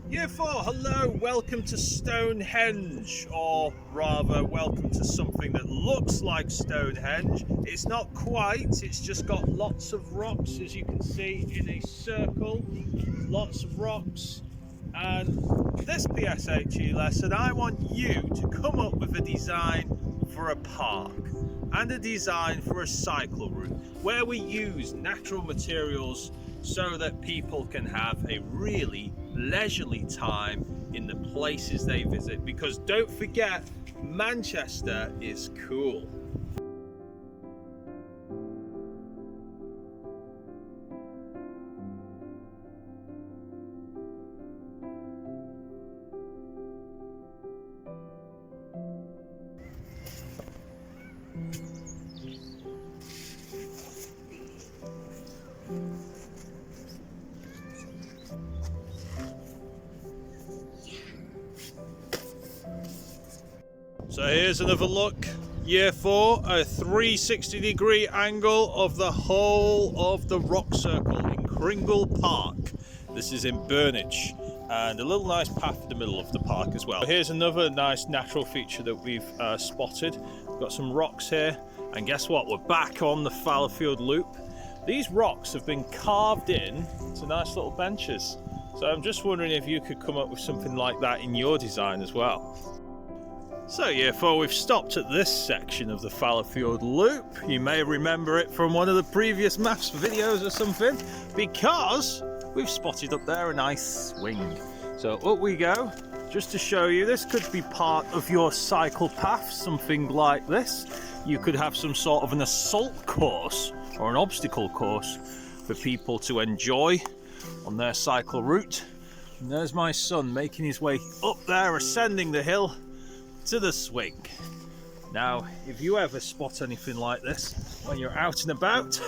Year 4, hello, welcome to Stonehenge, or rather welcome to something that looks like Stonehenge. It's not quite, it's just got lots of rocks, as you can see, in a circle, lots of rocks. And this PSHE lesson, I want you to come up with a design for a park and a design for a cycle route where we use natural materials so that people can have a really leisurely time in the places they visit, because don't forget, Manchester is cool. So here's another look, Year 4, a 360-degree angle of the whole of the rock circle in Kringle Park. This is in Burnage, and a little nice path in the middle of the park as well. Here's another nice natural feature that we've spotted. We've got some rocks here, and guess what? We're back on the Fallowfield Loop. These rocks have been carved in to nice little benches. So I'm just wondering if you could come up with something like that in your design as well. So Year 4, we've stopped at this section of the Fallowfield Loop. You may remember it from one of the previous maps videos or something, because we've spotted up there a nice swing. So up we go, just to show you, this could be part of your cycle path, something like this. You could have some sort of an assault course or an obstacle course for people to enjoy on their cycle route. And there's my son making his way up there, ascending the hill to the swing. Now, if you ever spot anything like this when you're out and about,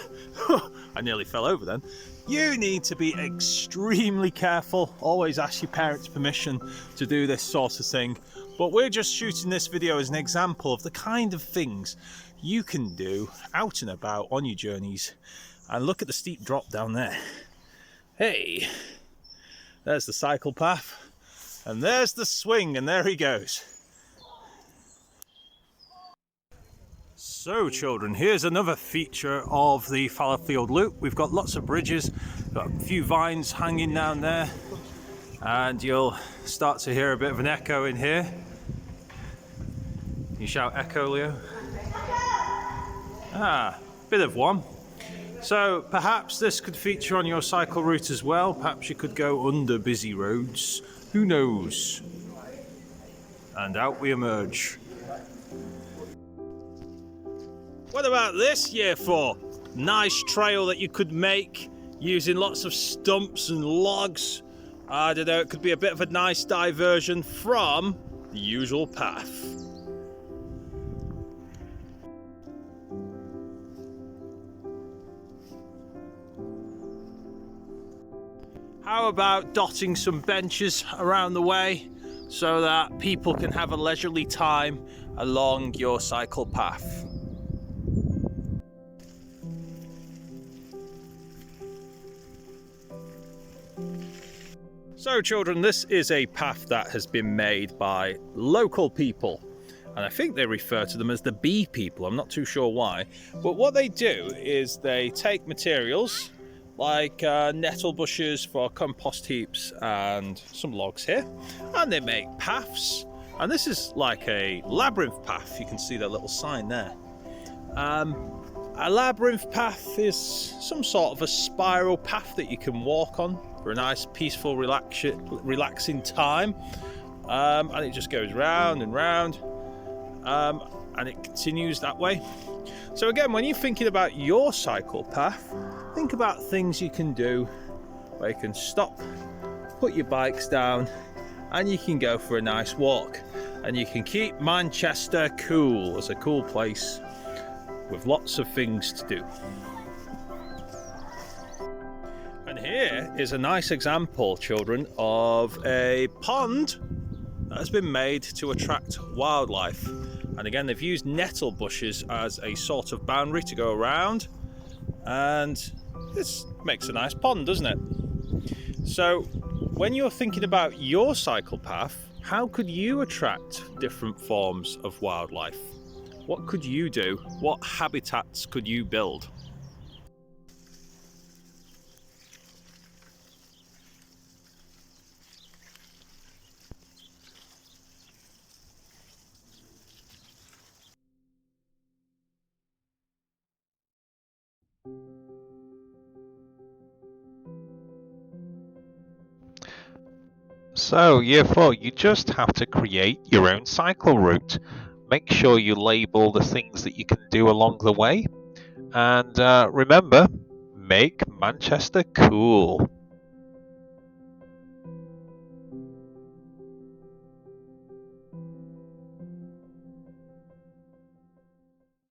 I nearly fell over then, you need to be extremely careful. Always ask your parents' permission to do this sort of thing. But we're just shooting this video as an example of the kind of things you can do out and about on your journeys. And look at the steep drop down there. Hey, there's the cycle path, and there's the swing, and there he goes. So children, here's another feature of the Fallowfield Loop. We've got lots of bridges, got a few vines hanging down there, and you'll start to hear a bit of an echo in here. Can you shout echo, Leo? Ah, bit of one. So perhaps this could feature on your cycle route as well. Perhaps you could go under busy roads. Who knows? And out we emerge. What about this, Year 4? Nice trail that you could make using lots of stumps and logs. I don't know, it could be a bit of a nice diversion from the usual path. How about dotting some benches around the way so that people can have a leisurely time along your cycle path? So children, this is a path that has been made by local people, and I think they refer to them as the bee people. I'm not too sure why, but what they do is they take materials like nettle bushes for compost heaps and some logs here, and they make paths. And this is like a labyrinth path. You can see that little sign there. A labyrinth path is some sort of a spiral path that you can walk on for a nice peaceful relaxing time, and it just goes round and round, and it continues that way. So again, when you're thinking about your cycle path, think about things you can do where you can stop, put your bikes down, and you can go for a nice walk, and you can keep Manchester cool as a cool place with lots of things to do. And here is a nice example, children, of a pond that has been made to attract wildlife. And again, they've used nettle bushes as a sort of boundary to go around, and this makes a nice pond, doesn't it? So when you're thinking about your cycle path, how could you attract different forms of wildlife? What could you do? What habitats could you build? So, year 4, you just have to create your own cycle route. Make sure you label the things that you can do along the way. And remember, make Manchester cool.